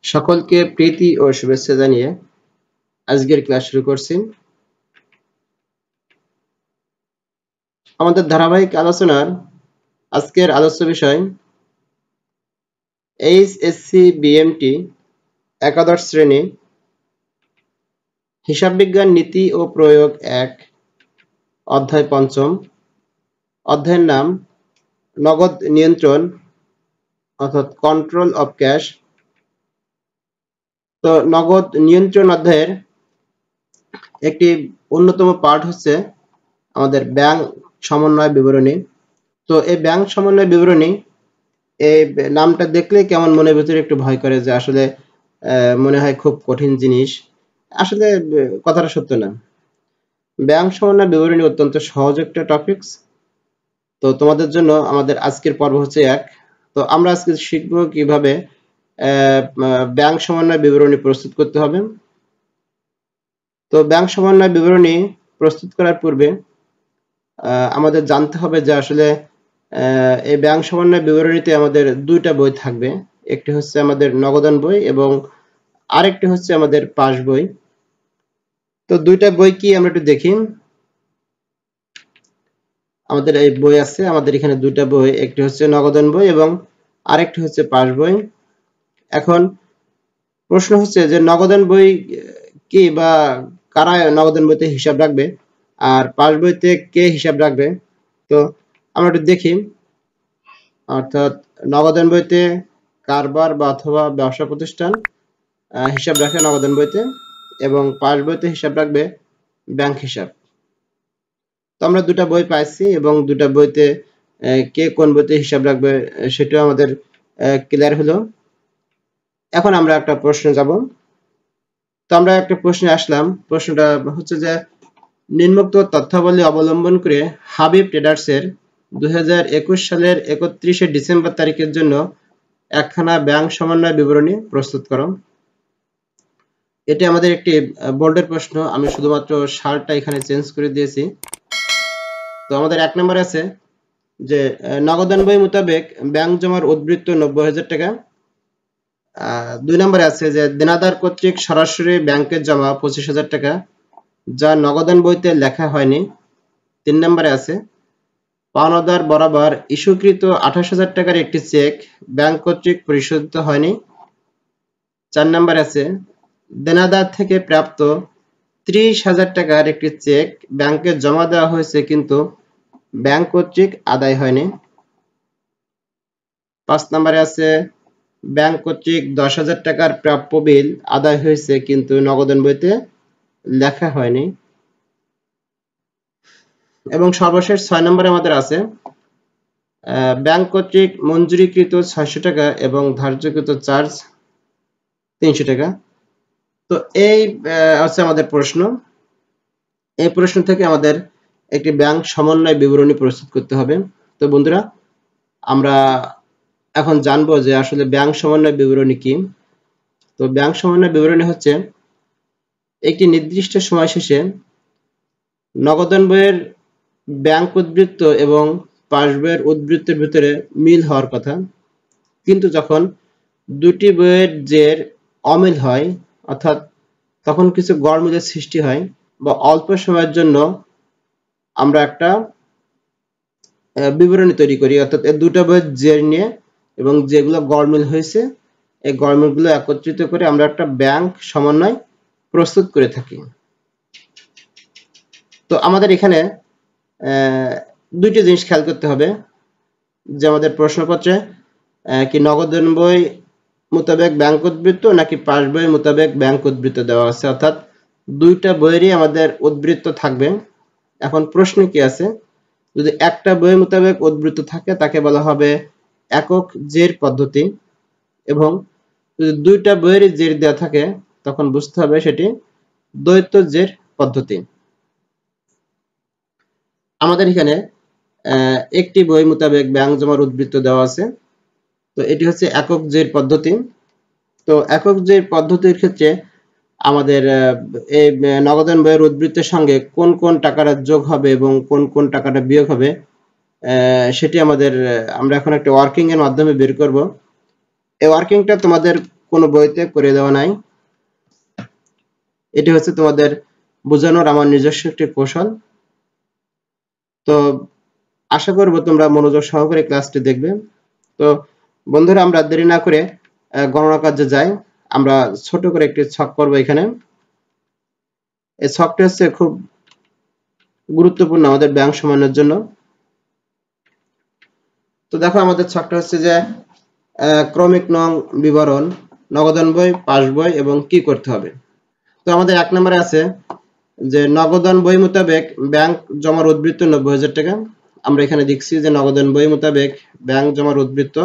সকলকে প্রীতি ও শুভেচ্ছা জানিয়ে আজকের ক্লাস শুরু করছি। আমাদের ধারাবাহিক আলোচনার আজকের আলোচ্য বিষয় এইচএসসি বিএমটি একাদশ শ্রেণী হিসাব বিজ্ঞান নীতি ও প্রয়োগ 1 অধ্যায় 5। অধ্যায়ের নাম নগদ নিয়ন্ত্রণ অর্থাৎ কন্ট্রোল অফ ক্যাশ। তো নগদ নিয়ন্ত্রণ অধ্যায়ের একটি অন্যতম পার্ট হচ্ছে আমাদের ব্যাংক সমন্বয় বিবরণী। তো এই ব্যাংক সমন্বয় বিবরণী এই নামটা দেখলে কেমন মনের ভিতরে একটু ভয় করে যে আসলে মনে হয় খুব কঠিন জিনিস। আসলে কথাটা সত্য না। ব্যাংক সমন্বয় বিবরণী অত্যন্ত সহজ একটা টপিকস। তো তোমাদের জন্য আমাদের আজকের পর্ব হচ্ছে 1। তো আমরা আজকে শিখব কিভাবে ব্যাংক সমন্বয় বিবরণী প্রস্তুত করতে হবে। তো ব্যাংক সমন্বয় বিবরণী প্রস্তুত করার পূর্বে আমাদের জানতে হবে যে আসলে এই ব্যাংক সমন্বয় বিবরণীতে আমাদের দুইটা বই থাকবে। একটি হচ্ছে আমাদের নগদান বই এবং আরেকটি হচ্ছে আমাদের পাস বই। তো দুইটা বই কি আমরা একটু দেখি। আমাদের এই বই আছে, আমাদের এখানে দুইটা বই, একটি হচ্ছে নগদান বই এবং আরেকটি হচ্ছে পাস বই। এখন প্রশ্ন হচ্ছে যে নগদান বই কি বা কারা নগদান বইতে হিসাব রাখবে আর পাস বইতে কে হিসাব রাখবে। তো আমরা একটু দেখি। অর্থাৎ নগদান বইতে কারবার বা অথবা ব্যবসা প্রতিষ্ঠান হিসাব রাখে নগদান বইতে এবং পাস বইতে হিসাব রাখবে ব্যাংক হিসাব। তো আমরা দুটা বই পাইছি এবং দুটা বইতে কে কোন বইতে হিসাব রাখবে সেটাও আমাদের ক্লিয়ার হলো। এখন আমরা একটা প্রশ্নে যাব। তো আমরা একটা প্রশ্নে আসলাম। প্রশ্নটা হচ্ছে যে নিম্নোক্ত তথ্যাবলী অবলম্বন করে হাবিব ট্রেডার্সের 2021 সালের 31শে ডিসেম্বর তারিখের জন্য একখানা ব্যাংক সমন্বয় বিবরণী প্রস্তুত করো। এটি আমাদের একটি বোর্ডের প্রশ্ন। আমি শুধুমাত্র সালটা এখানে চেঞ্জ করে দিয়েছি। তো আমাদের 1 নম্বরে আছে যে নগদান বই মোতাবেক ব্যাংক জমার উদ্বৃত্ত 90,000 টাকা। 2 নম্বরে আছে যে দেনাদার কর্তৃক সরাসরি ব্যাংকে জমা 25,000 টাকা যা নগদান বইতে লেখা হয়নি। 3 নম্বরে আছে পাওনাদার বরাবর ইস্যুকৃত 28,000 টাকার একটি চেক ব্যাংক কর্তৃক পরিশোধিত হয়নি। 4 নম্বরে আছে দেনাদার থেকে প্রাপ্ত 30,000 টাকার একটি চেক ব্যাংকে জমা দেওয়া হয়েছে কিন্তু ব্যাংক কর্তৃক আদায় হয়নি। 5 নম্বরে আছে ব্যাংক কর্তৃক 10,000 টাকার প্রাপ্য বিল আদায় হয়েছে কিন্তু নগদান বইতে লেখা হয়নি। এবং সর্বশেষ 6 নম্বরে আমাদের আছে ব্যাংক কর্তৃক মঞ্জুরিকৃত 600 টাকা এবং ধার্যকৃত চার্জ 300 টাকা। তো এই হচ্ছে আমাদের প্রশ্ন। এই প্রশ্ন থেকে আমাদের একটি ব্যাংক সমন্বয় বিবরণী প্রস্তুত করতে হবে। তো বন্ধুরা, আমরা এখন জানবো যে আসলে ব্যাংক সমন্বয় বিবরণী কি। তো ব্যাংক সমন্বয় বিবরণী হচ্ছে একটি নির্দিষ্ট সময় শেষে নগদান বইয়ের ব্যাংক উদ্বৃত্ত এবং পাস বইয়ের উদ্বৃত্তের ভিতরে মিল হওয়ার কথা, কিন্তু যখন দুটি বইয়ের জের অমিল হয় অর্থাৎ তখন কিছু গড়মিলের সৃষ্টি হয় বা অল্প সময়ের জন্য আমরা একটা বিবরণী তৈরি করি, অর্থাৎ এই দুটো বইয়ের জের নিয়ে এবং যেগুলো গড়মিল হয়েছে এই গড়মিলগুলো একত্রিত করে আমরা একটা ব্যাংক সমন্বয় প্রস্তুত করে থাকি। তো আমাদের এখানে দুইটি জিনিস খেয়াল করতে হবে যে আমাদের প্রশ্নপত্রে কি নগদান বই মোতাবেক ব্যাংক উদ্বৃত্ত নাকি পাস বই মোতাবেক ব্যাংক উদ্বৃত্ত দেওয়া আছে, অর্থাৎ দুইটা বইয়েরই আমাদের উদ্বৃত্ত থাকবে। এখন প্রশ্ন কি আছে, যদি একটা বই মোতাবেক উদ্বৃত্ত থাকে তাকে বলা হবে একক জের পদ্ধতি এবং যদি দুইটা বইয়েরই জের দেওয়া থাকে তখন বুঝতে হবে সেটি দ্বৈত জের পদ্ধতি। আমাদের এখানে একটি বই মোতাবেক ব্যাংক জমার উদ্বৃত্ত দেওয়া আছে, তো এটি হচ্ছে একক জের পদ্ধতি। তো একক জের পদ্ধতির ক্ষেত্রে আমাদের এই নগদান বইয়ের উদ্বৃত্তের সঙ্গে কোন কোন টাকাটা যোগ হবে এবং কোন কোন টাকাটা বিয়োগ হবে সেটি আমরা এখন একটা ওয়ার্কিং এর মাধ্যমে বের করব। এই ওয়ার্কিংটা তোমাদের কোনো বইতে করে দেওয়া নাই। এটি হচ্ছে তোমাদের বোঝানোর আমার নিজস্ব একটি কৌশল। তো আশা করব তোমরা মনোযোগ সহকারে ক্লাসটি দেখবে। তো বন্ধুরা, আমরা দেরি না করে গণনা কার্যে যাই। আমরা ছোট করে একটি ছক করব এখানে। এই ছকটি হচ্ছে খুব গুরুত্বপূর্ণ আমাদের ব্যাংক সমানের জন্য। তো দেখো, আমাদের ছকটা হচ্ছে যে ক্রমিক নং বিবরণ, নগদান বই, পাস বই এবং কি করতে হবে। তো আমাদের 1 নম্বরে আছে যে নগদান বই মোতাবেক ব্যাংক জমার উদ্বৃত্ত 90,000 টাকা। আমরা এখানে দেখছি যে নগদান বই মোতাবেক ব্যাংক জমার উদ্বৃত্ত।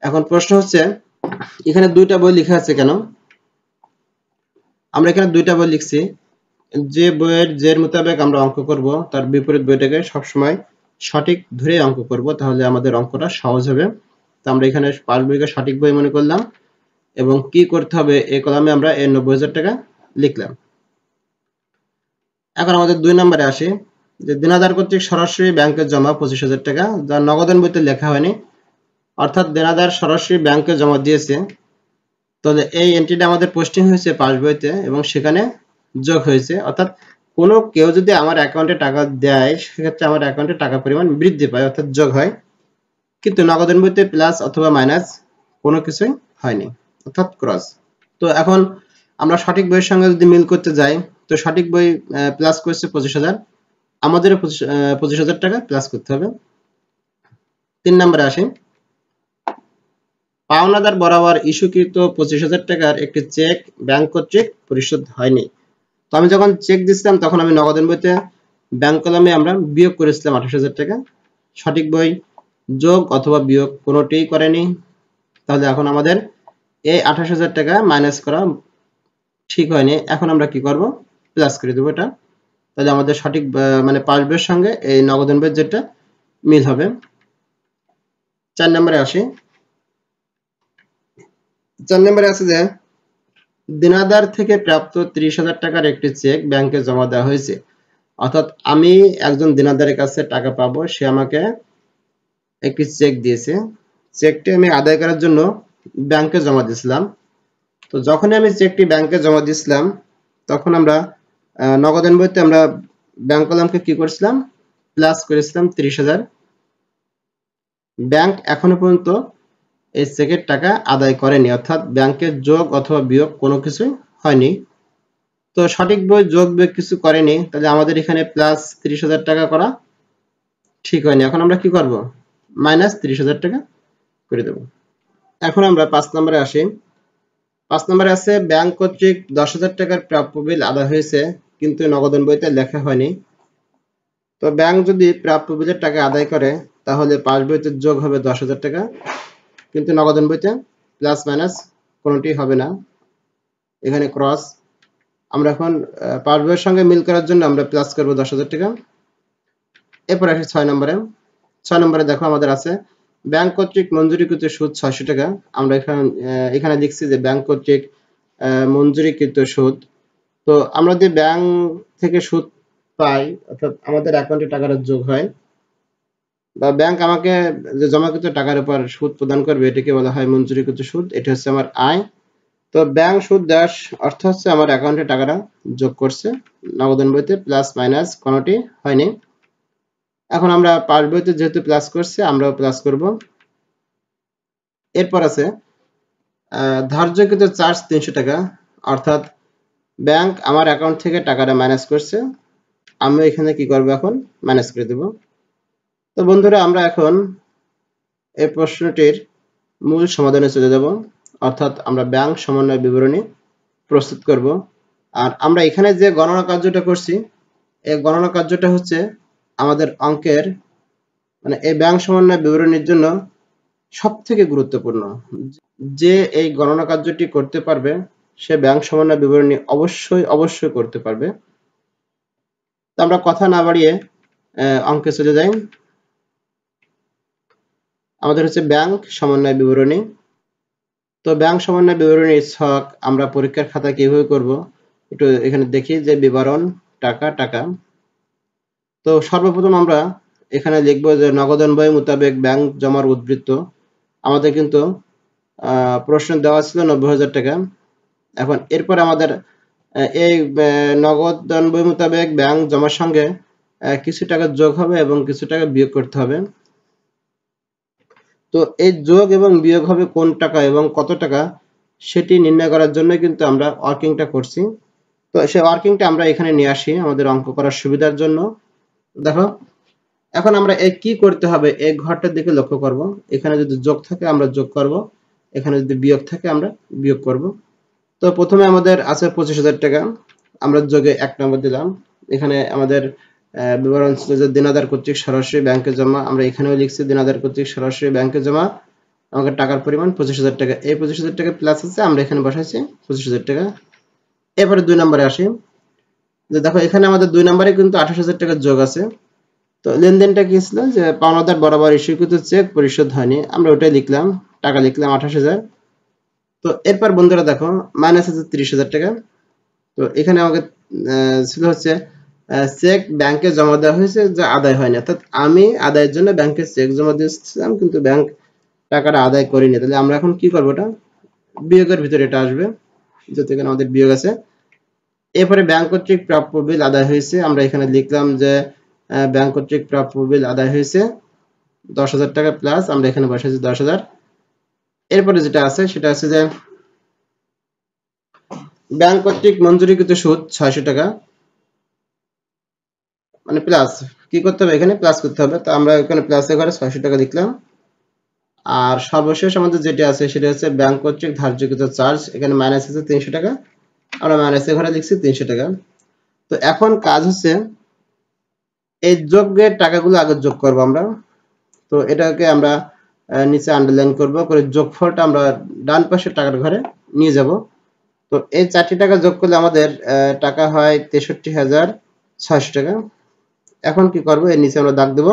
এখন প্রশ্ন হচ্ছে এখানে দুইটা বই লেখা আছে কেন? আমরা এখানে দুইটা বই লিখছি। যে বইয়ের জের মোতাবেক আমরা অঙ্ক করব তার বিপরীত বইটাকে সবসময় সঠিক ধরে অঙ্ক করব, তাহলে আমাদের অঙ্কটা সহজ হবে। তো আমরা এখানে পাস বইকে সঠিক বই মনে করলাম এবং কি করতে হবে এই কলামে আমরা এর 90,000 টাকা লিখলাম। এখন আমাদের 2 নম্বরে আসি যে দেনাদার কর্তৃক সরাসরি ব্যাংকে জমা 25,000 টাকা, যা নগদান বইতে লেখা হয়নি, অর্থাৎ দেনাদার সরাসরি ব্যাংকে জমা দিয়েছে। তাহলে এই এন্ট্রিটা আমাদের পোস্টিং হয়েছে পাস বইতে এবং সেখানে যোগ হয়েছে, অর্থাৎ কোনো কেউ যদি আমার অ্যাকাউন্টে টাকা দেয় সেক্ষেত্রে আমার অ্যাকাউন্টে টাকা পরিমাণ বৃদ্ধি পায়, অর্থাৎ যোগ হয়। কিন্তু নগদান বইতে প্লাস অথবা মাইনাস কোনো কিছুই হয়নি, অর্থাৎ ক্রস। তো এখন আমরা সঠিক বইয়ের সঙ্গে যদি মিল করতে যাই, তো সঠিক বই প্লাস করছে 25,000, আমাদের 25,000 টাকা প্লাস করতে হবে। 3 নম্বরে আসি, পাওনাদার বরাবর ইস্যুকৃত 25,000 টাকার একটি চেক ব্যাংক কর্তৃক পরিশোধ হয়নি। তো আমি যখন চেক দিচ্ছিলাম তখন আমি নগদান বইতে ব্যাংক কলামে আমরা বিয়োগ করেছিলাম 28,000 টাকা। সঠিক বই যোগ অথবা বিয়োগ কোনোটিই করেনি। তাহলে এখন আমাদের এই 28,000 টাকা মাইনাস করা ঠিক হয়নি। এখন আমরা কি করব? প্লাস করে দেবো এটা। তাহলে আমাদের সঠিক মানে পাস বইয়ের সঙ্গে এই নগদান বইয়ের যেটা মিল হবে। 4 নম্বরে আসি। 4 নম্বরে আছে যে দেনাদার থেকে প্রাপ্ত 30,000 টাকার একটি চেক ব্যাংকে জমা দেওয়া হয়েছে, অর্থাৎ আমি একজন দেনাদারের কাছে টাকা পাবো, সে আমাকে একটি চেক দিয়েছে। চেকটি আমি আদায় করার জন্য ব্যাংকে জমা দিয়েছিলাম। তো যখনই আমি চেকটি ব্যাংকে জমা দিয়েছিলাম তখন আমরা নগদান বইতে আমরা ব্যাংক কলামকে কি করেছিলাম? প্লাস করেছিলাম 30,000। ব্যাংক এখনো পর্যন্ত এই চেকের টাকা আদায় করেনি, অর্থাৎ ব্যাংকের যোগ অথবা বিয়োগ কোনো কিছুই হয়নি। তো সঠিক বই যোগ বিয়োগ কিছু করেনি, তাহলে আমাদের এখানে প্লাস 30,000 টাকা করা ঠিক হয়নি। এখন আমরা কি করব? মাইনাস 30,000 টাকা করে দেব। এখন আমরা 5 নম্বরে আসি। 5 নম্বরে আছে ব্যাংক কর্তৃক 10,000 টাকার প্রাপ্য বিল আদায় হয়েছে কিন্তু নগদান বইতে লেখা হয়নি। তো ব্যাংক যদি প্রাপ্য বিলের টাকা আদায় করে তাহলে পাস বইতে যোগ হবে 10,000 টাকা, কিন্তু নগদান বইতে প্লাস মাইনাস কোনোটি হবে না, এখানে ক্রস। আমরা এখন পাস বইয়ের সঙ্গে মিল করার জন্য আমরা প্লাস করব 10,000 টাকা। এরপর আসি 6 নম্বরে। 6 নম্বরে দেখো আমাদের আছে ব্যাংক কর্তৃক মঞ্জুরিকৃত সুদ 600 টাকা। আমরা এখানে লিখছি যে ব্যাংক কর্তৃক মঞ্জুরিকৃত সুদ। তো আমরা যে ব্যাংক থেকে সুদ পাই, অর্থাৎ আমাদের অ্যাকাউন্টে টাকাটা যোগ হয়, বা ব্যাংক আমাকে যে জমাকৃত টাকার উপর সুদ প্রদান করবে এটাকে বলা হয় মঞ্জুরিকৃত সুদ। এটা হচ্ছে আমার আয়। তো ব্যাংক সুদ দেওয়ার অর্থ হচ্ছে আমার অ্যাকাউন্টে টাকাটা যোগ করছে, নগদান বইতে প্লাস মাইনাস কোনোটি হয়নি। এখন আমরা পাস বইতে যেহেতু প্লাস করছে আমরাও প্লাস করব। এরপর আছে ধার্যকৃত চার্জ 300 টাকা, অর্থাৎ ব্যাংক আমার অ্যাকাউন্ট থেকে টাকাটা মাইনাস করছে, আমি এখানে কি করব? এখন মাইনাস করে দেব। তো বন্ধুরা, আমরা এখন এই প্রশ্নটির মূল সমাধানে চলে যাব, অর্থাৎ আমরা ব্যাংক সমন্বয় বিবরণী প্রস্তুত করব। আর আমরা এখানে যে গণনা কার্যটা করছি এই গণনা কার্যটা হচ্ছে আমাদের অঙ্কের মানে এই ব্যাংক সমন্বয় বিবরণীর জন্য সবথেকে গুরুত্বপূর্ণ। যে এই গণনা কার্যটি করতে পারবে সে ব্যাংক সমন্বয় বিবরণী অবশ্যই করতে পারবে। তো আমরা কথা না বাড়িয়ে অঙ্কে চলে যাই। আমাদের হচ্ছে ব্যাংক সমন্বয় বিবরণী। তো ব্যাংক সমন্বয় বিবরণীর ছক আমরা পরীক্ষার খাতায় কিভাবে করব একটু এখানে দেখি যে বিবরণ টাকা টাকা। তো সর্বপ্রথম আমরা এখানে লিখব যে নগদান বই মোতাবেক ব্যাংক জমার উদ্বৃত্ত। আমাদের কিন্তু প্রশ্ন দেওয়া ছিল 90,000 টাকা। এখন এরপর আমাদের এই নগদান বই মোতাবেক ব্যাংক জমার সঙ্গে কিছু টাকা যোগ হবে এবং কিছু টাকা বিয়োগ করতে হবে। তো এই যোগ এবং বিয়োগ হবে কোন টাকা এবং কত টাকা সেটি নির্ণয় করার জন্য কিন্তু আমরা ওয়ার্কিংটা করছি। তো সেই ওয়ার্কিংটা আমরা এখানে নিয়ে আসি আমাদের অঙ্ক করার সুবিধার জন্য। দেখো এখন আমরা এই কি করতে হবে এই ঘরটার দিকে লক্ষ্য করব। এখানে যদি যোগ থাকে আমরা যোগ করব, এখানে যদি বিয়োগ থাকে আমরা বিয়োগ করব। তো প্রথমে আমাদের আছে 25,000 টাকা, আমরা যোগে 1 নম্বর দিলাম। এখানে আমাদের বিবরণ ছিল যে দিনাদার কর্তৃক সরাসরি ব্যাংকে জমা, আমরা এখানেও লিখছি দিনাদার কর্তৃক সরাসরি ব্যাংকে জমা, আমাদের টাকার পরিমাণ 25,000 টাকা। এই 25,000 টাকা প্লাস আছে, আমরা এখানে বসাইছি 25,000 টাকা। এরপরে 2 নম্বরে আসি, যে দেখো এখানে আমাদের 2 নম্বরে কিন্তু 28,000 টাকা যোগ আছে। তো লেনদেনটা কি ছিল যে পাওনাদার বরাবর ইস্যুকৃত চেক পরিশোধ হয়নি, আমরা ওটাই লিখলাম, টাকা লিখলাম 28,000। তো এরপর বন্ধুরা দেখো মাইনাস আছে 30,000 টাকা। তো এখানে আমাকে ছিল হচ্ছে চেক ব্যাংকে জমা দেওয়া হয়েছে যা আদায় হয়নি, অর্থাৎ আমি আদায়ের জন্য ব্যাংকে চেক জমা দিয়েছিলাম কিন্তু ব্যাংক টাকাটা আদায় করিনি। তাহলে আমরা এখন কি করবো, এটা বিয়োগের ভিতরে এটা আসবে, যেহেতু এখানে আমাদের বিয়োগ আছে। এরপরে ব্যাংক কর্তৃক প্রাপ্য বিল আদায় হয়েছে, আমরা এখানে লিখলাম যে ব্যাংক কর্তৃক প্রাপ্য বিল আদায় হয়েছে 10,000 টাকা প্লাস, আমরা এখানে বসাইছি 10,000। এরপরে যেটা আছে সেটা আছে যে ব্যাংক কর্তৃক মঞ্জুরিকৃত সুদ 600 টাকা, মানে প্লাস কি করতে হবে, এখানে প্লাস করতে হবে। তো আমরা এখানে প্লাসে ঘরে 600 টাকা লিখলাম। আর সর্বশেষ আমাদের যেটা আছে সেটা হচ্ছে ব্যাংক কর্তৃক ধার্যকৃত চার্জ, এখানে মাইনাস আছে 300 টাকা, আমরা মাইনাসে ঘরে লিখছি 300 টাকা। তো এখন কাজ হচ্ছে এই যোগের টাকাগুলো আগে যোগ করব আমরা। তো এটাকে আমরা নিচে আন্ডারলাইন করব, করে যোগফলটা আমরা ডান পাশের টাকার ঘরে নিয়ে যাব। তো এই 4টি টাকা যোগ করলে আমাদের টাকা হয় 63,600 টাকা। এখন কি করব, এর নিচে আমরা দাগ দেব,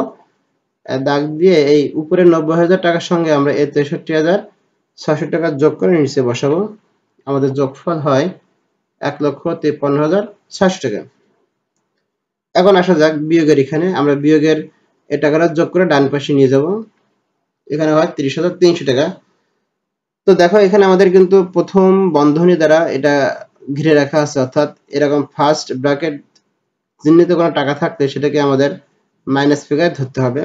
দাগ দিয়ে এই উপরের 90,000 টাকার সঙ্গে আমরা এই 63,600 টাকা যোগ করে নিচে বসাবো। আমাদের যোগফল হয় 1,53,600 টাকা। এখন আসা যাক বিয়োগের, এখানে আমরা বিয়োগের এই টাকাটা যোগ করে ডান পাশে নিয়ে যাব, এখানে হয় 30,300 টাকা। তো দেখো এখানে আমাদের কিন্তু প্রথম বন্ধনী দ্বারা এটা ঘিরে রাখা আছে, অর্থাৎ এরকম ফার্স্ট ব্র্যাকেট চিহ্নিত কোনো টাকা থাকলে সেটাকে আমাদের মাইনাস ফিগার ধরতে হবে।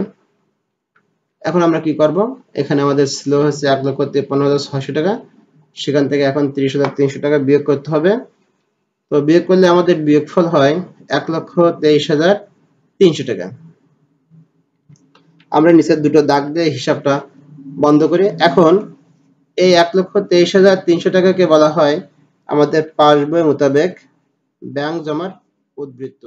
এখন আমরা কি করব, এখানে আমাদের ছিল হচ্ছে 1,53,600 টাকা, সেখান থেকে এখন 30,300 টাকা বিয়োগ করতে হবে। তো বিয়োগ করলে আমাদের বিয়োগফল হয় 1,23,300 টাকা। আমরা নিচের দুটো দাগ দিয়ে হিসাবটা বন্ধ করি। এখন এই 1,23,300 টাকাকে বলা হয় আমাদের পাসবই মোতাবেক ব্যাংক জমার উদ্বৃত্ত।